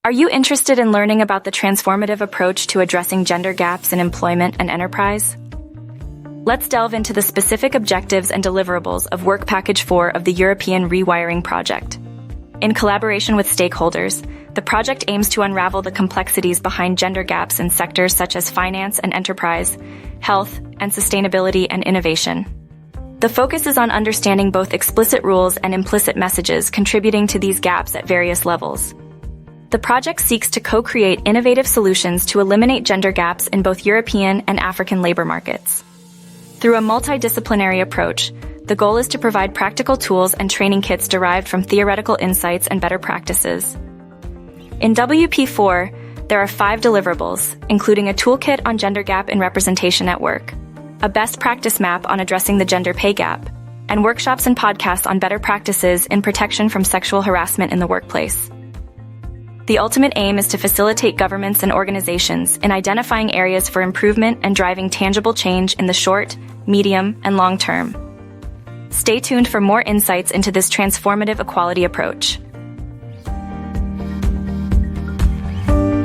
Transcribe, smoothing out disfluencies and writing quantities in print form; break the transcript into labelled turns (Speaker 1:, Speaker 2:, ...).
Speaker 1: Are you interested in learning about the transformative approach to addressing gender gaps in employment and enterprise? Let's delve into the specific objectives and deliverables of Work Package 4 of the European Rewiring Project. In collaboration with stakeholders, the project aims to unravel the complexities behind gender gaps in sectors such as finance and enterprise, health, and sustainability and innovation. The focus is on understanding both explicit rules and implicit messages contributing to these gaps at various levels. The project seeks to co-create innovative solutions to eliminate gender gaps in both European and African labor markets. Through a multidisciplinary approach, the goal is to provide practical tools and training kits derived from theoretical insights and better practices. In WP4, there are 5 deliverables, including a toolkit on gender gap in representation at work, a best practice map on addressing the gender pay gap, and workshops and podcasts on better practices in protection from sexual harassment in the workplace. The ultimate aim is to facilitate governments and organizations in identifying areas for improvement and driving tangible change in the short, medium, and long term. Stay tuned for more insights into this transformative equality approach.